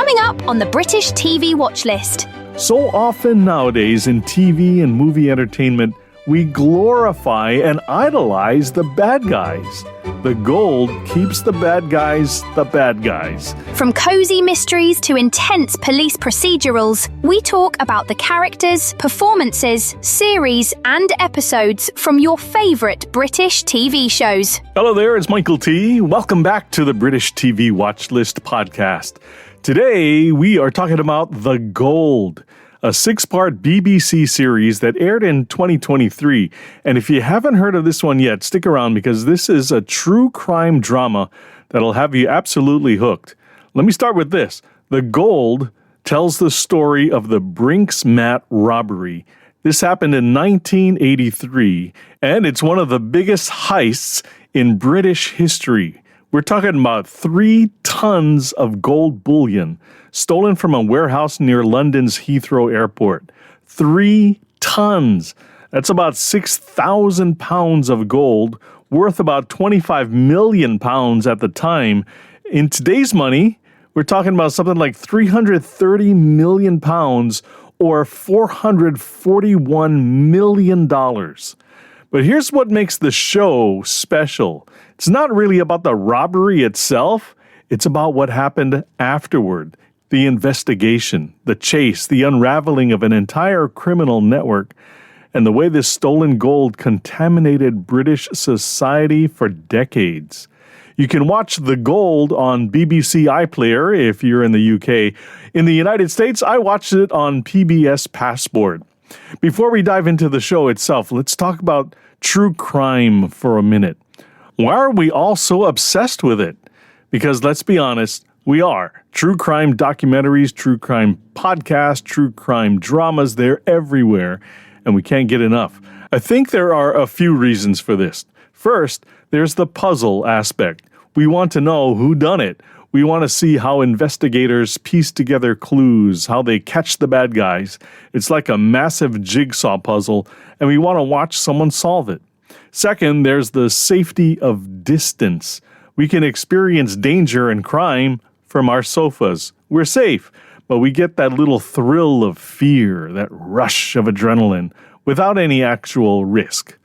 Coming up on the British TV watch list. So often nowadays in TV and movie entertainment, we glorify and idolize the bad guys. The gold keeps the bad guys the bad guys. From cozy mysteries to intense police procedurals, we talk about the characters, performances, series, and episodes from your favourite British TV shows. Hello there, it's Michael T. Welcome back to the British TV Watch List podcast. Today, we are talking about The Gold, a 6-part BBC series that aired in 2023. And if you haven't heard of this one yet, stick around because this is a true crime drama that'll have you absolutely hooked. Let me start with this. The Gold tells the story of the Brink's-Mat robbery. This happened in 1983, and it's one of the biggest heists in British history. We're talking about 3 tons of gold bullion stolen from a warehouse near London's Heathrow Airport. 3 tons. That's about 6,000 pounds of gold, worth about 25 million pounds at the time. In today's money, we're talking about something like 330 million pounds or $441 million. But here's what makes the show special. It's not really about the robbery itself. It's about what happened afterward. The investigation, the chase, the unraveling of an entire criminal network, and the way this stolen gold contaminated British society for decades. You can watch The Gold on BBC iPlayer if you're in the UK. In the United States, I watched it on PBS Passport. Before we dive into the show itself, let's talk about true crime for a minute. Why are we all so obsessed with it? Because let's be honest, we are. True crime documentaries, true crime podcasts, true crime dramas, they're everywhere, and we can't get enough. I think there are a few reasons for this. First, there's the puzzle aspect. We want to know who done it. We want to see how investigators piece together clues, how they catch the bad guys. It's like a massive jigsaw puzzle, and we want to watch someone solve it. Second, there's the safety of distance. We can experience danger and crime from our sofas. We're safe, but we get that little thrill of fear, that rush of adrenaline, without any actual risk.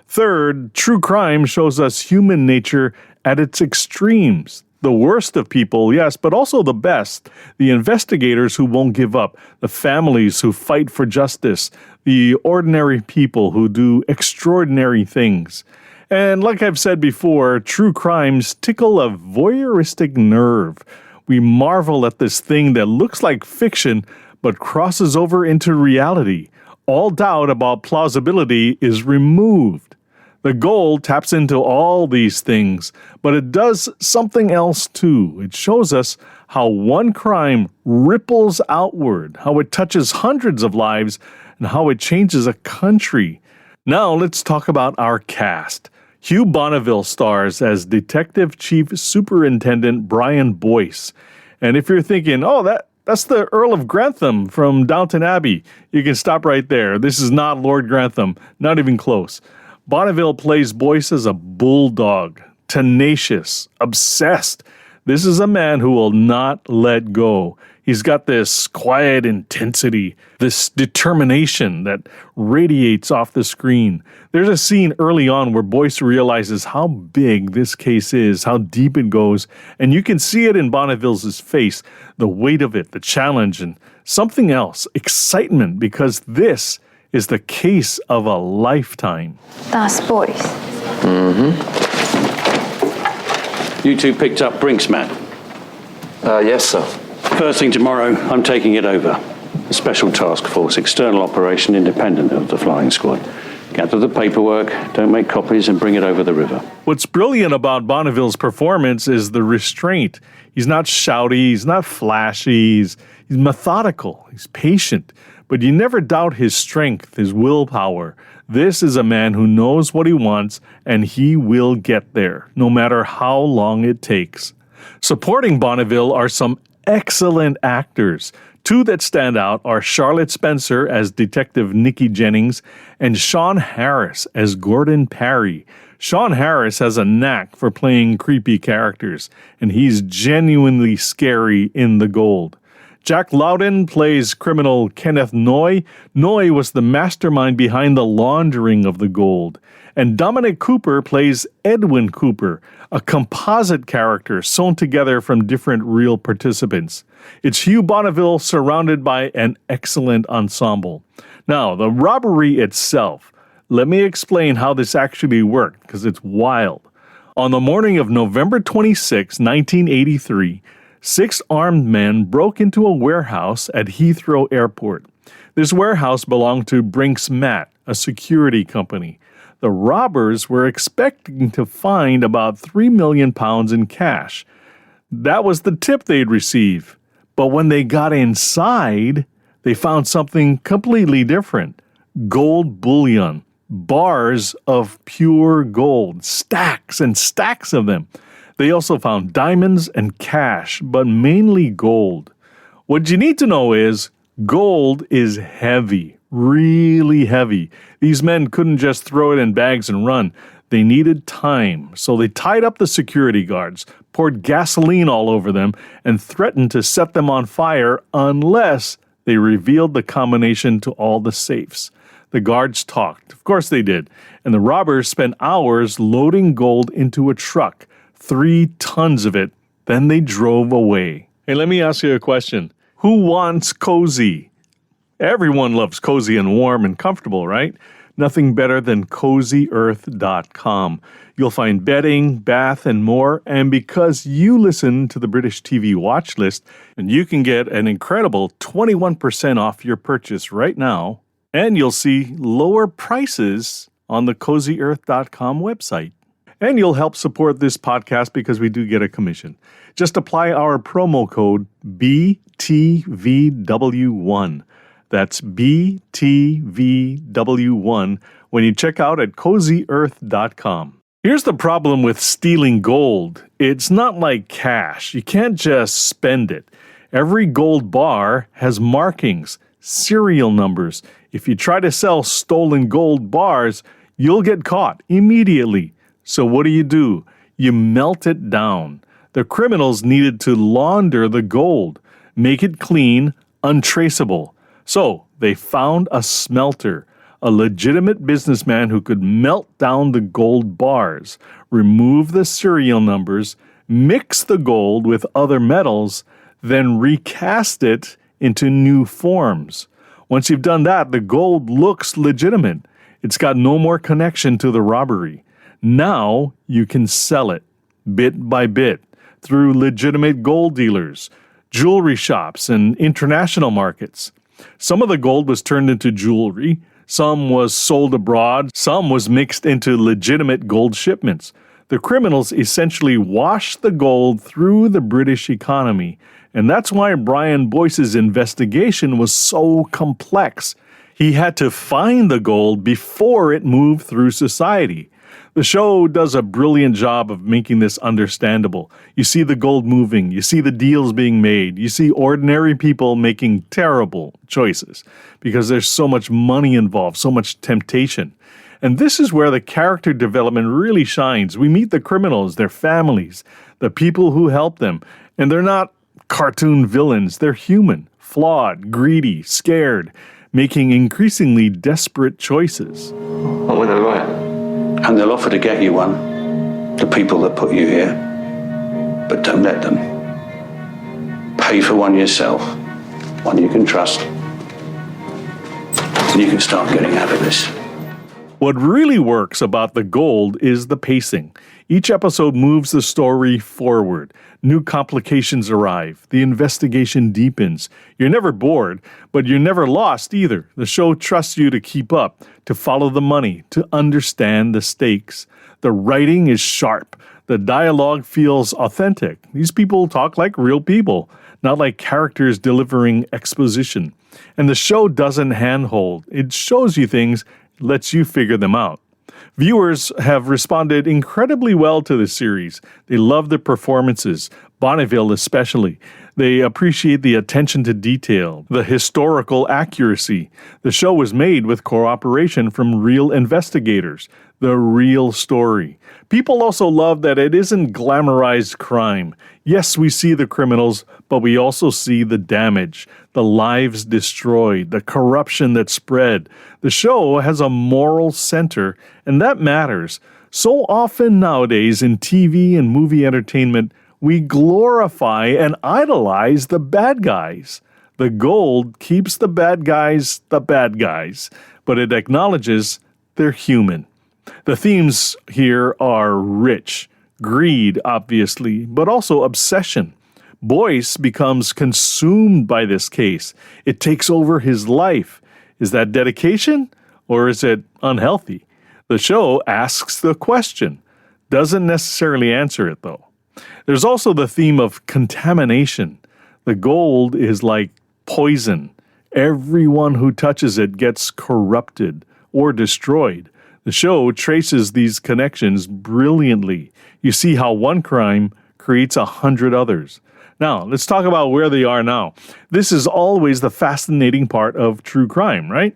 Third, true crime shows us human nature at its extremes. The worst of people, yes, but also the best. The investigators who won't give up, the families who fight for justice, the ordinary people who do extraordinary things. And like I've said before, true crimes tickle a voyeuristic nerve. We marvel at this thing that looks like fiction but crosses over into reality. All doubt about plausibility is removed. The Gold taps into all these things, but it does something else too. It shows us how one crime ripples outward, how it touches hundreds of lives, and how it changes a country. Now let's talk about our cast. Hugh Bonneville stars as Detective Chief Superintendent Brian Boyce. And if you're thinking, that's the Earl of Grantham from Downton Abbey, you can stop right there. This is not Lord Grantham, not even close. Bonneville plays Boyce as a bulldog, tenacious, obsessed. This is a man who will not let go. He's got this quiet intensity, this determination that radiates off the screen. There's a scene early on where Boyce realizes how big this case is, how deep it goes, and you can see it in Bonneville's face, the weight of it, the challenge, and something else, excitement, because this is the case of a lifetime. That's Boyce. Mm-hmm. You two picked up Brink's-Mat. Yes, sir. First thing tomorrow, I'm taking it over. A special task force, external operation independent of the flying squad. Gather the paperwork, don't make copies, and bring it over the river. What's brilliant about Bonneville's performance is the restraint. He's not shouty, he's not flashy, he's methodical, he's patient. But you never doubt his strength, his willpower. This is a man who knows what he wants, and he will get there, no matter how long it takes. Supporting Bonneville are some excellent actors. Two that stand out are Charlotte Spencer as Detective Nikki Jennings and Sean Harris as Gordon Parry. Sean Harris has a knack for playing creepy characters, and he's genuinely scary in The Gold. Jack Loudon plays criminal Kenneth Noy. Noy was the mastermind behind the laundering of the gold. And Dominic Cooper plays Edwin Cooper, a composite character sewn together from different real participants. It's Hugh Bonneville surrounded by an excellent ensemble. Now, the robbery itself. Let me explain how this actually worked, because it's wild. On the morning of November 26, 1983, 6 armed men broke into a warehouse at Heathrow Airport. This warehouse belonged to Brinks Matt, a security company. The robbers were expecting to find about £3 million in cash. That was the tip they'd receive. But when they got inside, they found something completely different. Gold bullion. Bars of pure gold. Stacks and stacks of them. They also found diamonds and cash, but mainly gold. What you need to know is gold is heavy, really heavy. These men couldn't just throw it in bags and run. They needed time, so they tied up the security guards, poured gasoline all over them, and threatened to set them on fire unless they revealed the combination to all the safes. The guards talked. Of course they did. And the robbers spent hours loading gold into a truck, 3 tons of it. Then they drove away. Hey, let me ask you a question. Who wants cozy? Everyone loves cozy and warm and comfortable, right? Nothing better than CozyEarth.com. You'll find bedding, bath, and more. And because you listen to the British TV watch list, and you can get an incredible 21% off your purchase right now, and you'll see lower prices on the CozyEarth.com website. And you'll help support this podcast because we do get a commission. Just apply our promo code BTVW1. That's BTVW1 when you check out at CozyEarth.com. Here's the problem with stealing gold. It's not like cash. You can't just spend it. Every gold bar has markings, serial numbers. If you try to sell stolen gold bars, you'll get caught immediately. So what do? You melt it down. The criminals needed to launder the gold, make it clean, untraceable. So they found a smelter, a legitimate businessman who could melt down the gold bars, remove the serial numbers, mix the gold with other metals, then recast it into new forms. Once you've done that, the gold looks legitimate. It's got no more connection to the robbery. Now you can sell it, bit by bit, through legitimate gold dealers, jewelry shops, and international markets. Some of the gold was turned into jewelry, some was sold abroad, some was mixed into legitimate gold shipments. The criminals essentially washed the gold through the British economy, and that's why Brian Boyce's investigation was so complex. He had to find the gold before it moved through society. The show does a brilliant job of making this understandable. You see the gold moving, you see the deals being made, you see ordinary people making terrible choices because there's so much money involved, so much temptation. And this is where the character development really shines. We meet the criminals, their families, the people who help them, and they're not cartoon villains. They're human, flawed, greedy, scared, making increasingly desperate choices. I want a lawyer. And they'll offer to get you one, the people that put you here. But don't let them. Pay for one yourself, one you can trust. And you can start getting out of this. What really works about The Gold is the pacing. Each episode moves the story forward. New complications arrive. The investigation deepens. You're never bored, but you're never lost either. The show trusts you to keep up, to follow the money, to understand the stakes. The writing is sharp. The dialogue feels authentic. These people talk like real people, not like characters delivering exposition. And the show doesn't handhold. It shows you things, lets you figure them out. Viewers have responded incredibly well to the series. They love the performances, Bonneville especially. They appreciate the attention to detail, the historical accuracy. The show was made with cooperation from real investigators. the real story. People also love that it isn't glamorized crime. Yes, we see the criminals, but we also see the damage, the lives destroyed, the corruption that spread. The show has a moral center, and that matters. So often nowadays in TV and movie entertainment, we glorify and idolize the bad guys. The Gold keeps the bad guys, but it acknowledges they're human. The themes here are rich, greed, obviously, but also obsession. Boyce becomes consumed by this case. It takes over his life. Is that dedication, or is it unhealthy? The show asks the question, doesn't necessarily answer it, though. There's also the theme of contamination. The Gold is like poison. Everyone who touches it gets corrupted or destroyed. The show traces these connections brilliantly. You see how one crime creates 100 others. Now, let's talk about where they are now. This is always the fascinating part of true crime, right?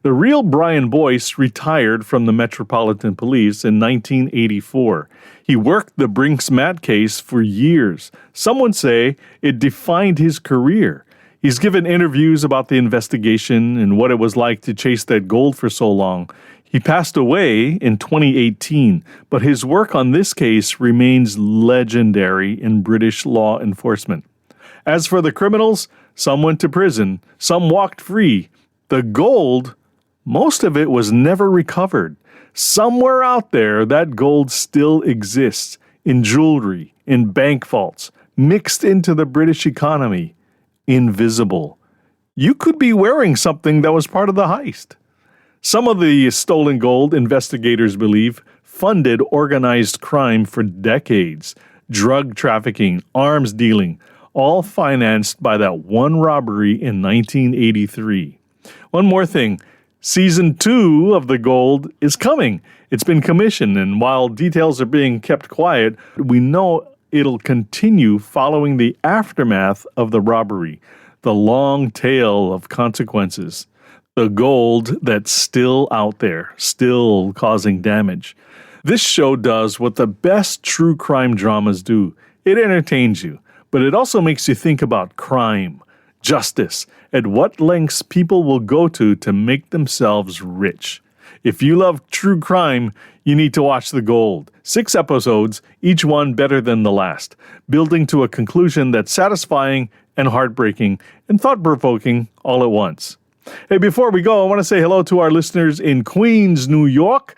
The real Brian Boyce retired from the Metropolitan Police in 1984. He worked the Brinks Mat case for years. Some would say it defined his career. He's given interviews about the investigation and what it was like to chase that gold for so long. He passed away in 2018, but his work on this case remains legendary in British law enforcement. As for the criminals, some went to prison, some walked free. The gold, most of it was never recovered. Somewhere out there, that gold still exists, in jewelry, in bank vaults, mixed into the British economy, invisible. You could be wearing something that was part of the heist. Some of the stolen gold, investigators believe, funded organized crime for decades. Drug trafficking, arms dealing, all financed by that one robbery in 1983. One more thing. Season 2 of The Gold is coming. It's been commissioned, and while details are being kept quiet, we know it'll continue following the aftermath of the robbery, the long tail of consequences. The gold that's still out there, still causing damage. This show does what the best true crime dramas do. It entertains you, but it also makes you think about crime, justice, and what lengths people will go to make themselves rich. If you love true crime, you need to watch The Gold. 6 episodes, each one better than the last, building to a conclusion that's satisfying and heartbreaking and thought-provoking all at once. Hey, before we go, I want to say hello to our listeners in Queens, New York,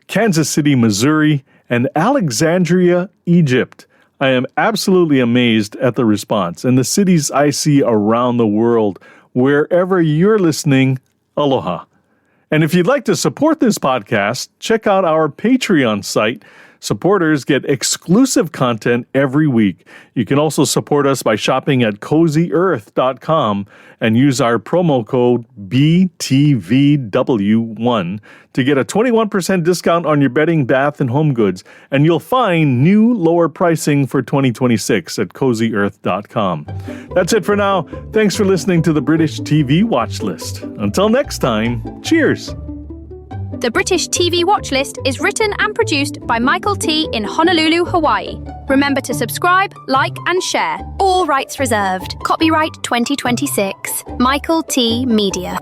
Kansas City, Missouri, and Alexandria, Egypt. I am absolutely amazed at the response and the cities I see around the world. Wherever you're listening, aloha. And if you'd like to support this podcast, check out our Patreon site. Supporters get exclusive content every week. You can also support us by shopping at CozyEarth.com and use our promo code BTVW1 to get a 21% discount on your bedding, bath, and home goods. And you'll find new lower pricing for 2026 at CozyEarth.com. That's it for now. Thanks for listening to the British TV Watch List. Until next time, cheers! The British TV Watch List is written and produced by Michael T. in Honolulu, Hawaii. Remember to subscribe, like, and share. All rights reserved. Copyright 2026. Michael T. Media.